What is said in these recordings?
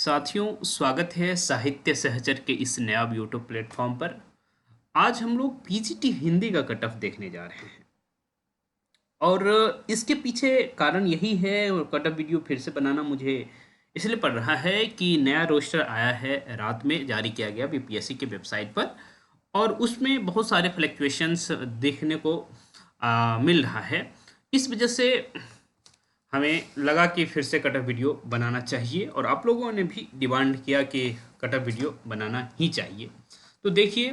साथियों, स्वागत है साहित्य सहचर के इस नया यूट्यूब प्लेटफॉर्म पर। आज हम लोग पीजीटी हिंदी का कट ऑफ देखने जा रहे हैं और इसके पीछे कारण यही है। और कट ऑफ वीडियो फिर से बनाना मुझे इसलिए पड़ रहा है कि नया रोस्टर आया है, रात में जारी किया गया बीपीएससी के वेबसाइट पर, और उसमें बहुत सारे फ्लक्चुएशंस देखने को मिल रहा है। इस वजह से हमें लगा कि फिर से कट ऑफ वीडियो बनाना चाहिए और आप लोगों ने भी डिमांड किया कि कट ऑफ वीडियो बनाना ही चाहिए। तो देखिए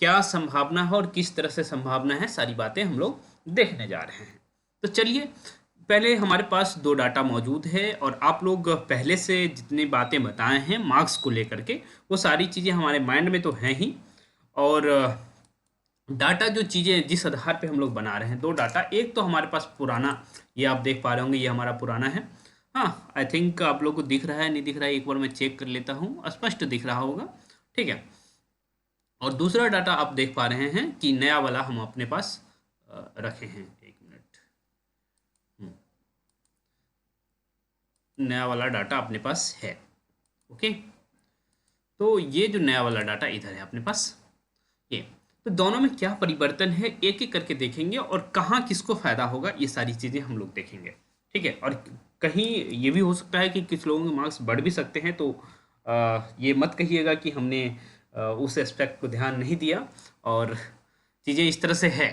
क्या संभावना है और किस तरह से संभावना है, सारी बातें हम लोग देखने जा रहे हैं। तो चलिए, पहले हमारे पास दो डाटा मौजूद है और आप लोग पहले से जितनी बातें बताए हैं मार्क्स को लेकर के, वो सारी चीज़ें हमारे माइंड में तो हैं ही। और डाटा जो चीज़ें जिस आधार पे हम लोग बना रहे हैं, दो डाटा, एक तो हमारे पास पुराना, ये आप देख पा रहे होंगे, ये हमारा पुराना है। हाँ, आई थिंक आप लोग को दिख रहा है नहीं दिख रहा है, एक बार मैं चेक कर लेता हूँ, स्पष्ट दिख रहा होगा, ठीक है। और दूसरा डाटा आप देख पा रहे हैं कि नया वाला हम अपने पास रखे हैं। एक मिनट, नया वाला डाटा अपने पास है। ओके, तो ये जो नया वाला डाटा इधर है अपने पास, ये तो दोनों में क्या परिवर्तन है एक एक करके देखेंगे और कहाँ किसको फायदा होगा, ये सारी चीज़ें हम लोग देखेंगे, ठीक है। और कहीं ये भी हो सकता है कि कुछ लोगों के मार्क्स बढ़ भी सकते हैं, तो ये मत कहिएगा कि हमने उस एस्पेक्ट को ध्यान नहीं दिया और चीज़ें इस तरह से है,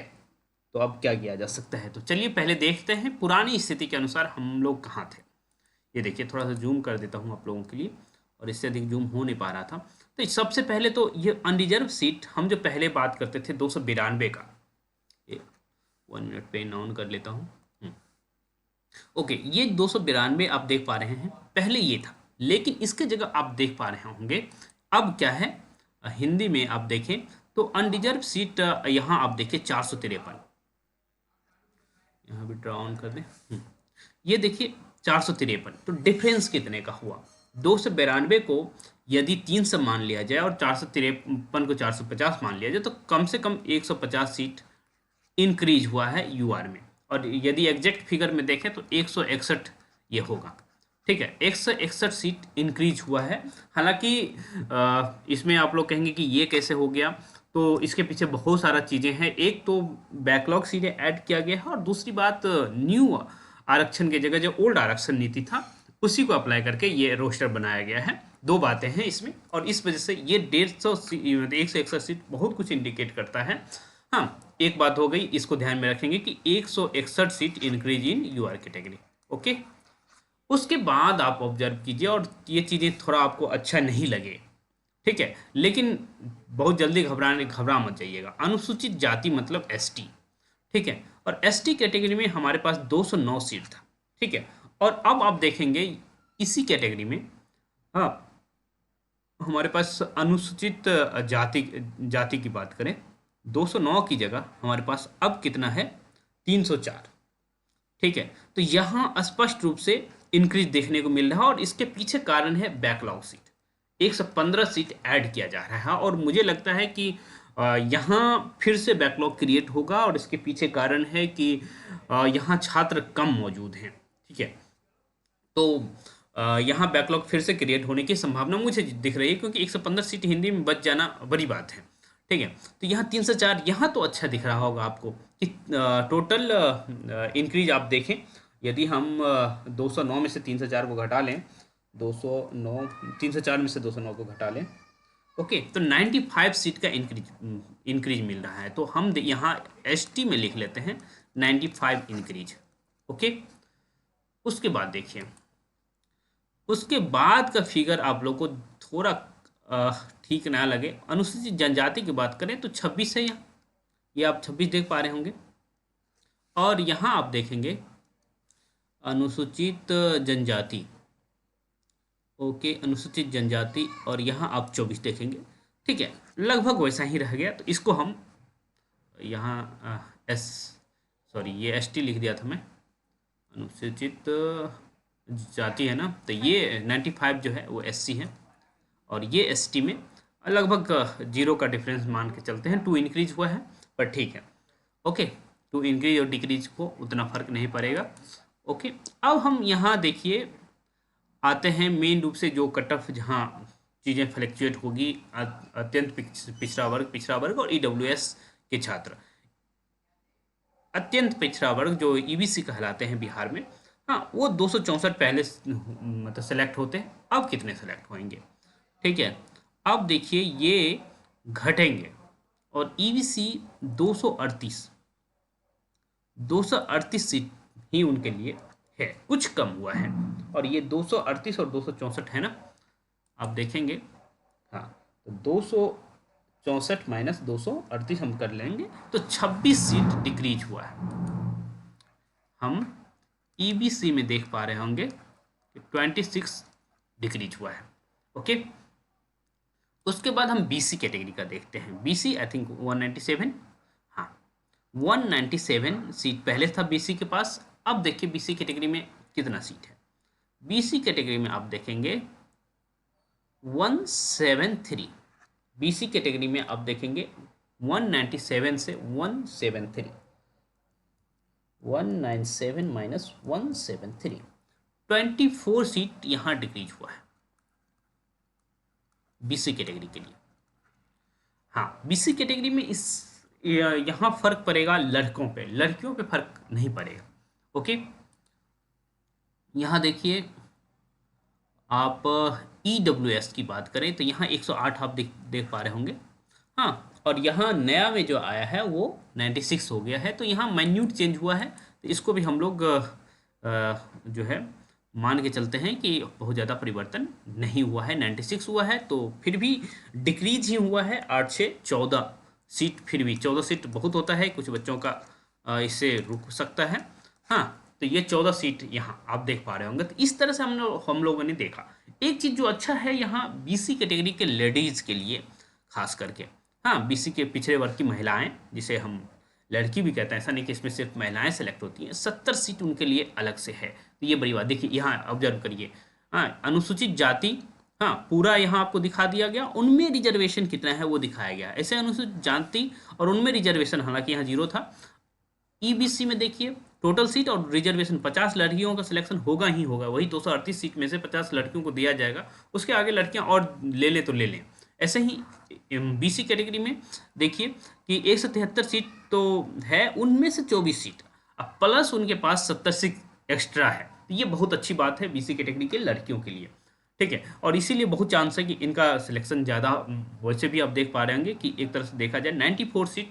तो अब क्या किया जा सकता है। तो चलिए पहले देखते हैं पुरानी स्थिति के अनुसार हम लोग कहाँ थे। ये देखिए, थोड़ा सा जूम कर देता हूँ आप लोगों के लिए, और इससे अधिक जूम हो नहीं पा रहा था। तो सबसे पहले तो ये अनरिजर्व सीट हम जो पहले बात करते थे 292 का, ये 1 मिनट पेन ऑन कर लेता हूँ। ओके, ये 292 आप देख पा रहे हैं, पहले ये था, लेकिन इसके जगह आप देख पा रहे होंगे अब क्या है। हिंदी में आप देखें तो अनरिजर्व सीट यहाँ आप देखिए 453, यहाँ भी ड्रा ऑन कर दें। ये देखिए 453, तो डिफरेंस कितने का हुआ। 292 को यदि 300 मान लिया जाए और 453 को 450 मान लिया जाए, तो कम से कम 150 सीट इंक्रीज हुआ है यूआर में। और यदि एग्जैक्ट फिगर में देखें तो 161 ये होगा, ठीक है। 161 सीट इंक्रीज हुआ है। हालांकि इसमें आप लोग कहेंगे कि ये कैसे हो गया, तो इसके पीछे बहुत सारा चीज़ें हैं। एक तो बैकलॉग सीटें ऐड किया गया है, और दूसरी बात न्यू आरक्षण की जगह जो ओल्ड आरक्षण नीति था उसी को अप्लाई करके ये रोस्टर बनाया गया है। दो बातें हैं इसमें, और इस वजह से ये 161 सीट बहुत कुछ इंडिकेट करता है। हाँ, एक बात हो गई, इसको ध्यान में रखेंगे कि 161 seat increase in UR category. Okay, उसके बाद आप ऑब्जर्व कीजिए और ये चीज़ें थोड़ा आपको अच्छा नहीं लगे, ठीक है, लेकिन बहुत जल्दी घबरा मत जाइएगा। अनुसूचित जाति मतलब एसटी, ठीक है, और एसटी कैटेगरी में हमारे पास 209 सीट था, ठीक है। और अब आप देखेंगे इसी कैटेगरी में, हाँ, हमारे पास अनुसूचित जाति की बात करें, 209 की जगह हमारे पास अब कितना है, 304, ठीक है। तो यहाँ स्पष्ट रूप से इंक्रीज देखने को मिल रहा है, और इसके पीछे कारण है बैकलॉग सीट, 115 सीट ऐड किया जा रहा है। और मुझे लगता है कि यहाँ फिर से बैकलॉग क्रिएट होगा, और इसके पीछे कारण है कि यहाँ छात्र कम मौजूद हैं, ठीक है। तो यहाँ बैकलॉग फिर से क्रिएट होने की संभावना मुझे दिख रही है, क्योंकि 115 सीट हिंदी में बच जाना बड़ी बात है, ठीक है। तो यहाँ 304, यहाँ तो अच्छा दिख रहा होगा आपको कि टोटल इंक्रीज आप देखें, यदि हम 209 में से 304 को घटा लें, 209 304 में से 209 को घटा लें, ओके, तो 95 सीट का इंक्रीज मिल रहा है। तो हम यहाँ एसटी में लिख लेते हैं 95 इंक्रीज, ओके। उसके बाद देखिए, उसके बाद का फिगर आप लोग को थोड़ा ठीक ना लगे। अनुसूचित जनजाति की बात करें तो 26 है यहाँ, ये आप 26 देख पा रहे होंगे। और यहाँ आप देखेंगे अनुसूचित जनजाति, ओके, अनुसूचित जनजाति, और यहाँ आप 24 देखेंगे, ठीक है, लगभग वैसा ही रह गया। तो इसको हम यहाँ ये एसटी लिख दिया था मैं, अनुसूचित जाति है ना, तो ये 95 जो है वो एससी है, और ये एसटी में लगभग 0 का डिफरेंस मान के चलते हैं। 2 इंक्रीज हुआ है, पर ठीक है, ओके, 2 इंक्रीज और डिक्रीज को उतना फर्क नहीं पड़ेगा, ओके। अब हम यहाँ देखिए आते हैं मेन रूप से जो कट ऑफ जहाँ चीज़ें फ्लक्चुएट होगी, अत्यंत पिछड़ा वर्ग और ईडब्ल्यूएस के छात्र। अत्यंत पिछड़ा वर्ग जो ईबीसी कहलाते हैं बिहार में, हाँ, वो 264 पहले मतलब सेलेक्ट होते हैं। अब कितने सेलेक्ट होंगे, ठीक है। अब देखिए ये घटेंगे और ईबीसी 238 सीट ही उनके लिए है, कुछ कम हुआ है। और ये 238 और 264 है ना, आप देखेंगे, हाँ, तो 264 माइनस 238 हम कर लेंगे तो 26 सीट डिक्रीज हुआ है। हम ईबीसी में देख पा रहे होंगे कि 26 डिक्रीज हुआ है। ओके, उसके बाद हम बीसी कैटेगरी का देखते हैं। बीसी आई थिंक 197, हाँ 197 सीट पहले था बीसी के पास। अब देखिए बीसी कैटेगरी में कितना सीट है। बीसी कैटेगरी में आप देखेंगे 173। बीसी कैटेगरी में आप देखेंगे 197 से 173, 197 माइनस 173, 24 सीट यहाँ डिक्रीज हुआ है बीसी कैटेगरी के लिए। हाँ, बीसी कैटेगरी में यहाँ फर्क पड़ेगा लड़कों पे, लड़कियों पे फर्क नहीं पड़ेगा। ओके, यहाँ देखिए आप ईडब्ल्यूएस की बात करें तो यहाँ 108 आप देख पा रहे होंगे। हाँ, और यहाँ नया में जो आया है वो 96 हो गया है, तो यहाँ माइन्यूट चेंज हुआ है। तो इसको भी हम लोग जो है मान के चलते हैं कि बहुत ज़्यादा परिवर्तन नहीं हुआ है। 96 हुआ है तो फिर भी डिक्रीज ही हुआ है। 8 से 14 सीट, फिर भी 14 सीट बहुत होता है, कुछ बच्चों का इससे रुक सकता है। हाँ, तो ये 14 सीट यहाँ आप देख पा रहे होंगे। तो इस तरह से हम लोगों ने देखा। एक चीज़ जो अच्छा है यहाँ बीसी कैटेगरी के लेडीज़ के लिए खास करके, हाँ, बीसी के पिछड़े वर्ग की महिलाएं, जिसे हम लड़की भी कहते हैं, ऐसा नहीं कि इसमें सिर्फ महिलाएं सेलेक्ट होती हैं, 70 सीट उनके लिए अलग से है। तो ये बड़ी बात, देखिए यहाँ ऑब्जर्व करिए, हाँ, अनुसूचित जाति, हाँ, पूरा यहाँ आपको दिखा दिया गया, उनमें रिजर्वेशन कितना है वो दिखाया गया। ऐसे अनुसूचित जाति और उनमें रिजर्वेशन, हालांकि यहाँ 0 था। ईबीसी में देखिए टोटल सीट और रिजर्वेशन 50 लड़कियों का सिलेक्शन होगा ही होगा, वही 238 सीट में से 50 लड़कियों को दिया जाएगा, उसके आगे लड़कियां और ले लें तो ले लें। ऐसे ही बीसी कैटेगरी में देखिए कि 173 सीट तो है, उनमें से 24 सीट अब प्लस उनके पास 70 सीट एक्स्ट्रा है। तो ये बहुत अच्छी बात है बीसी कैटेगरी के लड़कियों के लिए, ठीक है। और इसीलिए बहुत चांस है कि इनका सिलेक्शन ज़्यादा, वैसे भी आप देख पा रहे होंगे कि एक तरह से देखा जाए 94 सीट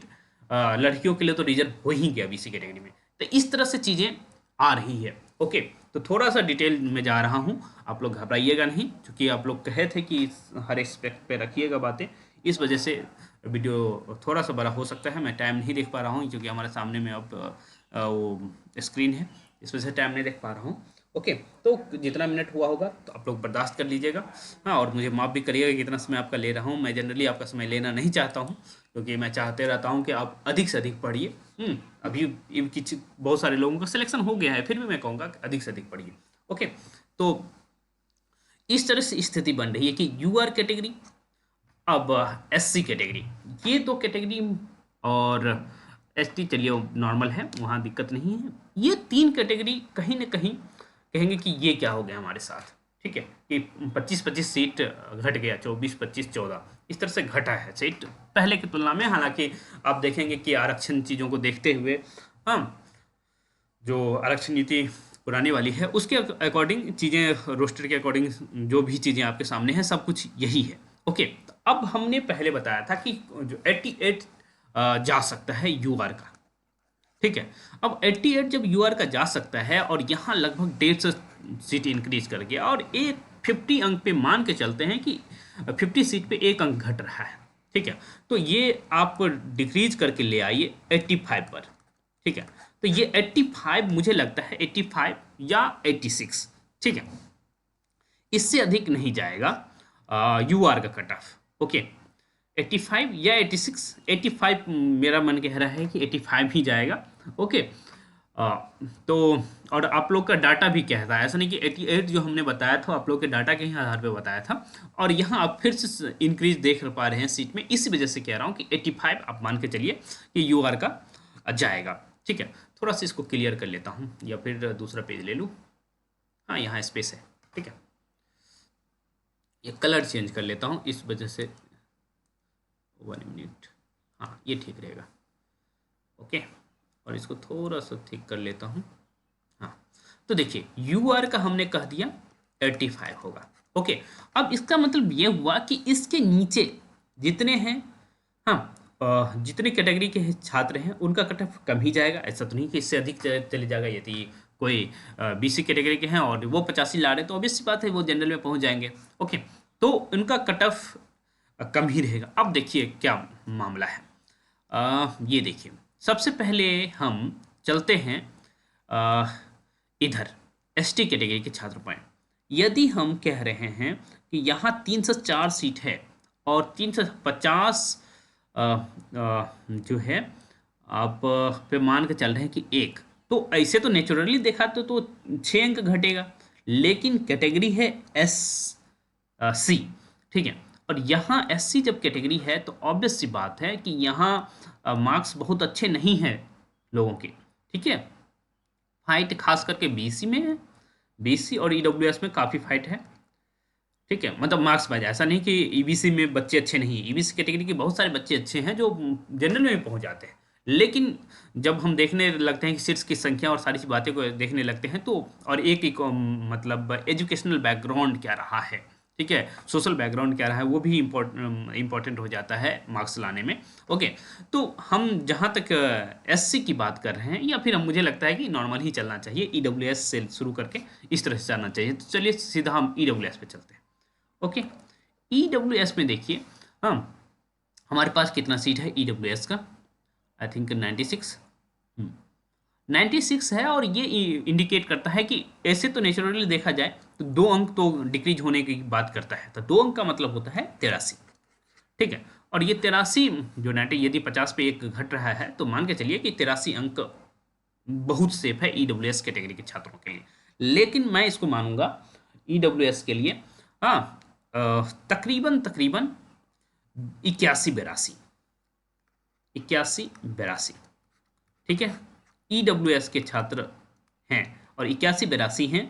लड़कियों के लिए तो रिजर्व हो ही गया बीसी कैटेगरी में। तो इस तरह से चीज़ें आ रही है। ओके, तो थोड़ा सा डिटेल में जा रहा हूँ, आप लोग घबराइएगा नहीं, क्योंकि आप लोग कहे थे कि हर एस्पेक्ट पे रखिएगा बातें, इस वजह से वीडियो थोड़ा सा बड़ा हो सकता है। मैं टाइम नहीं देख पा रहा हूँ क्योंकि हमारे सामने में अब वो स्क्रीन है, इस वजह से टाइम नहीं देख पा रहा हूँ। ओके, तो जितना मिनट हुआ होगा तो आप लोग बर्दाश्त कर लीजिएगा, हाँ, और मुझे माफ़ भी करिएगा कि कितना समय आपका ले रहा हूँ। मैं जनरली आपका समय लेना नहीं चाहता हूँ, क्योंकि मैं चाहते रहता हूँ कि आप अधिक से अधिक पढ़िए। अभी कुछ बहुत सारे लोगों का सिलेक्शन हो गया है, फिर भी मैं कहूँगा कि अधिक से अधिक पढ़िए। ओके, तो इस तरह से स्थिति बन रही है कि यूआर कैटेगरी, अब एससी कैटेगरी, ये दो कैटेगरी, और एसटी चलिए नॉर्मल है, वहाँ दिक्कत नहीं है। ये 3 कैटेगरी कहीं ना कहीं कहेंगे कि ये क्या हो गया हमारे साथ, ठीक है, कि 25-25 सीट घट गया, 24-25-14 इस तरह से घटा है सीट पहले की तुलना में। हालांकि आप देखेंगे कि आरक्षण चीज़ों को देखते हुए, हाँ, जो आरक्षण नीति पुरानी वाली है उसके अकॉर्डिंग चीज़ें, रोस्टर के अकॉर्डिंग जो भी चीज़ें आपके सामने हैं सब कुछ यही है। ओके, तो अब हमने पहले बताया था कि जो 88 जा सकता है यूआर का, ठीक है। अब 88 जब यूआर का जा सकता है और यहाँ लगभग 150 सीट इंक्रीज कर गया, और एक 50 अंक पे मान के चलते हैं कि 50 सीट पे 1 अंक घट रहा है, ठीक है, तो ये आप डिक्रीज करके ले आइए 85 पर, ठीक है। तो ये 85 मुझे लगता है 85 या 86, ठीक है, इससे अधिक नहीं जाएगा यूआर का कट ऑफ। ओके, 85 या 86, 85 मेरा मन कह रहा है कि 85 ही जाएगा। ओके, तो और आप लोग का डाटा भी कहता है, ऐसा नहीं कि 88 जो हमने बताया था आप लोग के डाटा के ही आधार पे बताया था, और यहाँ आप फिर से इंक्रीज देख पा रहे हैं सीट में, इसी वजह से कह रहा हूँ कि 85 आप मान के चलिए कि यूआर का जाएगा, ठीक है। थोड़ा सा इसको क्लियर कर लेता हूँ या फिर दूसरा पेज ले लूँ, हाँ, यहाँ स्पेस है, ठीक है। ये कलर चेंज कर लेता हूँ इस वजह से, 1 मिनट, हाँ ये ठीक रहेगा। ओके, और इसको थोड़ा सा ठीक कर लेता हूँ। हाँ, तो देखिए यू आर का हमने कह दिया 85 होगा। ओके, अब इसका मतलब ये हुआ कि इसके नीचे जितने हैं, हाँ, जितने कैटेगरी के छात्र हैं उनका कट ऑफ कम ही जाएगा। ऐसा तो नहीं कि इससे अधिक चले जाएगा। यदि कोई बीसी कैटेगरी के हैं और वो 85 ला रहे हैं तो ऑब्वियस सी बात है वो जनरल में पहुंच जाएंगे। ओके, तो उनका कट ऑफ कम ही रहेगा। अब देखिए क्या मामला है। ये देखिए, सबसे पहले हम चलते हैं अ, इधर एसटी कैटेगरी के छात्र पॉइंट। यदि हम कह रहे हैं कि यहाँ 304 सीट है और 350 जो है आप पे मान के चल रहे हैं कि एक, तो ऐसे तो नेचुरली देखा तो 6 अंक घटेगा। लेकिन कैटेगरी है एस सी, ठीक है, और यहाँ एस सी जब कैटेगरी है तो ऑब्वियस सी बात है कि यहाँ मार्क्स बहुत अच्छे नहीं हैं लोगों के। ठीक है, फाइट खास करके बीसी में है, बीसी और ईडब्ल्यूएस में काफ़ी फाइट है। ठीक है, मतलब मार्क्स वाइज, ऐसा नहीं कि ईबीसी में बच्चे अच्छे नहीं, ईबीसी कैटेगरी के बहुत सारे बच्चे अच्छे हैं जो जनरल में भी पहुंच जाते हैं। लेकिन जब हम देखने लगते हैं कि सीट्स की संख्या और सारी बातें को देखने लगते हैं तो, और एक मतलब एजुकेशनल बैकग्राउंड क्या रहा है, ठीक है, सोशल बैकग्राउंड क्या रहा है, वो भी इम्पोर्टेंट हो जाता है मार्क्स लाने में। ओके, तो हम जहाँ तक एससी की बात कर रहे हैं, या फिर हम, मुझे लगता है कि नॉर्मल ही चलना चाहिए, ईडब्ल्यूएस से शुरू करके इस तरह से चलना चाहिए। तो चलिए सीधा हम ईडब्ल्यूएस पे चलते हैं। ओके, ईडब्ल्यूएस में देखिए, हाँ, हमारे पास कितना सीट है ईडब्ल्यूएस का, आई थिंक 96, 96 है। और ये इंडिकेट करता है कि ऐसे तो नेचुरली देखा जाए तो 2 अंक तो डिक्रीज होने की बात करता है, तो 2 अंक का मतलब होता है 83। ठीक है, और ये 83 जो 90, यदि 50 पे एक घट रहा है तो मान के चलिए कि 83 अंक बहुत सेफ है ईडब्ल्यूएस कैटेगरी के छात्रों के लिए। लेकिन मैं इसको मानूंगा ईडब्ल्यूएस के लिए, हाँ, तकरीबन तकरीबन 81-82, 81-82, ठीक है, ईडब्ल्यूएस के छात्र हैं और 81-82 हैं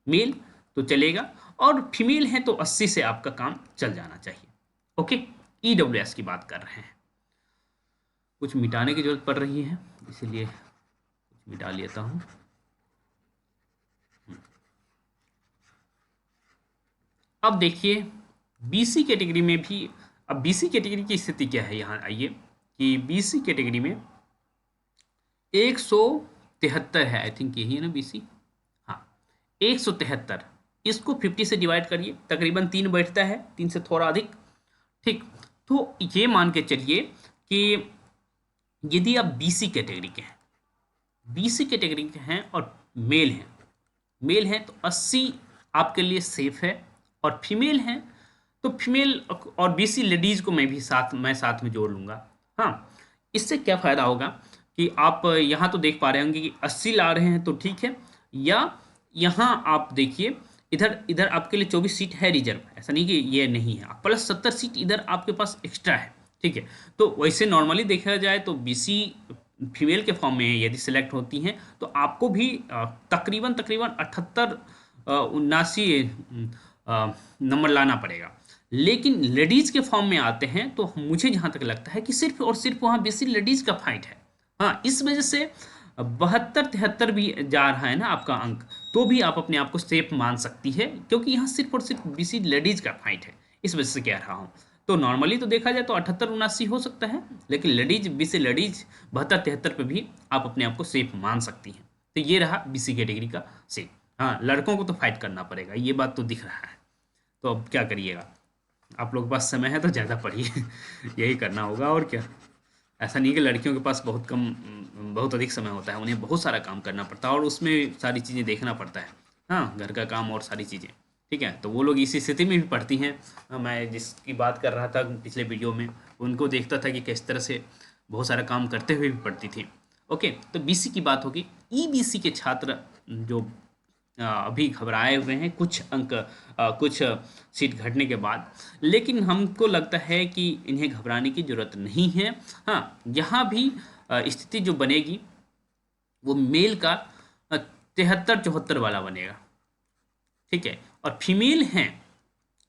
मेल तो चलेगा, और फीमेल हैं तो 80 से आपका काम चल जाना चाहिए। ओके, ईडब्ल्यूएस की बात कर रहे हैं। कुछ मिटाने की जरूरत पड़ रही है, इसलिए कुछ मिटा लेता हूँ। अब देखिए बीसी कैटेगरी में भी, अब बीसी कैटेगरी की स्थिति क्या है, यहाँ आइए कि बीसी कैटेगरी में 173 है, आई थिंक यही है ना बीसी, हाँ 173, इसको 50 से डिवाइड करिए, तकरीबन 3 बैठता है, 3 से थोड़ा अधिक। ठीक, तो ये मान के चलिए कि यदि आप बीसी कैटेगरी के हैं, बीसी कैटेगरी के हैं और मेल हैं, मेल हैं तो 80 आपके लिए सेफ है, और फीमेल हैं तो फीमेल और बीसी लेडीज को मैं साथ में जोड़ लूँगा। हाँ, इससे क्या फ़ायदा होगा कि आप यहाँ तो देख पा रहे होंगे कि 80 ला रहे हैं तो ठीक है, या यहाँ आप देखिए इधर इधर आपके लिए 24 सीट है रिजर्व, ऐसा नहीं कि ये नहीं है, प्लस 70 सीट इधर आपके पास एक्स्ट्रा है। ठीक है, तो वैसे नॉर्मली देखा जाए तो बीसी फीमेल के फॉर्म में यदि सिलेक्ट होती हैं तो आपको भी तकरीबन तकरीबन 78 79 नंबर लाना पड़ेगा। लेकिन लेडीज़ के फॉर्म में आते हैं तो मुझे जहाँ तक लगता है कि सिर्फ और सिर्फ वहाँ बीसी लेडीज़ का फाइट है। हाँ, इस वजह से 72-73 भी जा रहा है ना आपका अंक, तो भी आप अपने आप को सेफ मान सकती है, क्योंकि यहाँ सिर्फ और सिर्फ बीसी लेडीज़ का फाइट है, इस वजह से कह रहा हूँ। तो नॉर्मली तो देखा जाए तो 78-79 हो सकता है, लेकिन लेडीज बीसी लेडीज 72-73 पे भी आप अपने आप को सेफ मान सकती हैं। तो ये रहा बीसी कैटेगरी का सेफ। हाँ, लड़कों को तो फाइट करना पड़ेगा, ये बात तो दिख रहा है। तो अब क्या करिएगा, आप लोग के पास समय है तो ज़्यादा पढ़िए यही करना होगा और क्या। ऐसा नहीं कि लड़कियों के पास बहुत अधिक समय होता है, उन्हें बहुत सारा काम करना पड़ता है और उसमें सारी चीज़ें देखना पड़ता है। हाँ, घर का काम और सारी चीज़ें, ठीक है, तो वो लोग इसी स्थिति में भी पढ़ती हैं। मैं जिसकी बात कर रहा था पिछले वीडियो में, उनको देखता था कि किस तरह से बहुत सारा काम करते हुए भी पढ़ती थी। ओके, तो बीसी की बात होगी। ईबीसी के छात्र जो अभी घबराए हुए हैं कुछ अंक, कुछ सीट घटने के बाद, लेकिन हमको लगता है कि इन्हें घबराने की ज़रूरत नहीं है। हाँ, यहाँ भी स्थिति जो बनेगी वो मेल का 73-74 वाला बनेगा, ठीक है, और फीमेल हैं,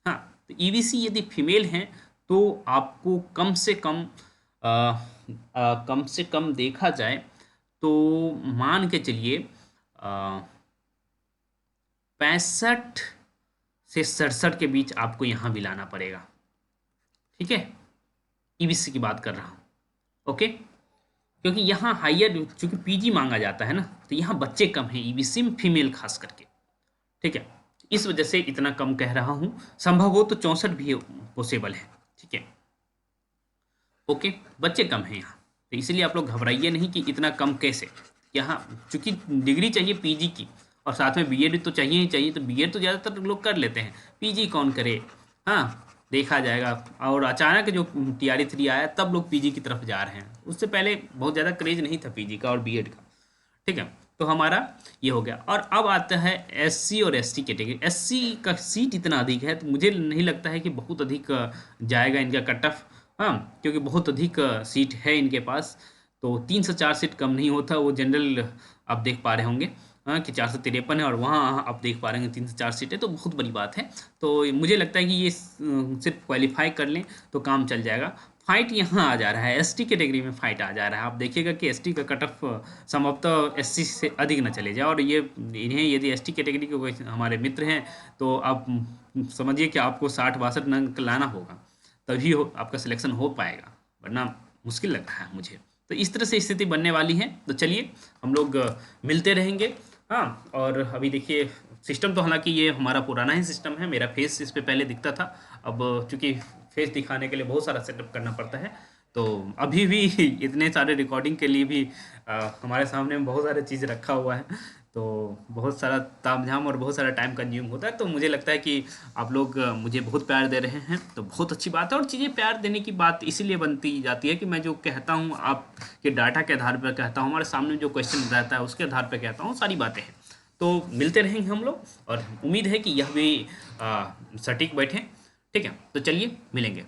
हाँ, तो ईबीसी यदि फीमेल हैं तो आपको कम से कम देखा जाए तो मान के चलिए 65 से 67 के बीच आपको यहाँ भी लाना पड़ेगा। ठीक है, ईबीसी की बात कर रहा हूँ। ओके, क्योंकि यहाँ हायर चूंकि पीजी मांगा जाता है ना, तो यहाँ बच्चे कम हैं ईबीसी में, फीमेल खास करके। ठीक है, इस वजह से इतना कम कह रहा हूँ। संभव हो तो 64 भी पॉसिबल है। ठीक है, ओके, बच्चे कम हैं यहाँ, तो इसलिए आप लोग घबराइए नहीं कि इतना कम कैसे। यहाँ चूंकि डिग्री चाहिए पीजी की और साथ में बीएड तो चाहिए ही चाहिए, तो बीएड तो ज़्यादातर लोग कर लेते हैं, पीजी कौन करे। हाँ, देखा जाएगा। और अचानक जो टीआरई 3 आया तब लोग पीजी की तरफ जा रहे हैं, उससे पहले बहुत ज़्यादा क्रेज नहीं था पीजी का और बीएड का। ठीक है, तो हमारा ये हो गया। और अब आता है एससी और एसटी कैटेगरी। एससी का सीट इतना अधिक है तो मुझे नहीं लगता है कि बहुत अधिक जाएगा इनका कट ऑफ। हाँ, क्योंकि बहुत अधिक सीट है इनके पास, तो 3 से 4 सीट कम नहीं होता। वो जनरल आप देख पा रहे होंगे कि 453 है, और वहाँ आप देख पा रहे हैं 3 से 4 सीटें, तो बहुत बड़ी बात है। तो मुझे लगता है कि ये सिर्फ क्वालिफाई कर लें तो काम चल जाएगा। फाइट यहाँ आ जा रहा है, एसटी कैटेगरी में फाइट आ जा रहा है। आप देखिएगा कि एसटी का कट ऑफ संभवतः एससी से अधिक न चले जाए, और ये इन्हें यदि एसटी कैटेगरी के कोई हमारे मित्र हैं तो आप समझिए कि आपको 60-62 अंक लाना होगा, तभी आपका सिलेक्शन हो पाएगा, वरना मुश्किल लग रहा है मुझे। तो इस तरह से स्थिति बनने वाली है। तो चलिए हम लोग मिलते रहेंगे। हाँ, और अभी देखिए सिस्टम तो हालांकि ये हमारा पुराना ही सिस्टम है, मेरा फेस इस पे पहले दिखता था। अब चूंकि फेस दिखाने के लिए बहुत सारा सेटअप करना पड़ता है, तो अभी भी इतने सारे रिकॉर्डिंग के लिए भी हमारे सामने में बहुत सारी चीज़ रखा हुआ है, तो बहुत सारा तामझाम और बहुत सारा टाइम कंज्यूम होता है। तो मुझे लगता है कि आप लोग मुझे बहुत प्यार दे रहे हैं, तो बहुत अच्छी बात है। और चीज़ें प्यार देने की बात इसीलिए बनती जाती है कि मैं जो कहता हूँ आपके डाटा के आधार पर कहता हूँ, हमारे सामने जो क्वेश्चन रहता है उसके आधार पर कहता हूँ, सारी बातें हैं। तो मिलते रहेंगे हम लोग, और उम्मीद है कि यह भी सटीक बैठे। ठीक है, तो चलिए मिलेंगे।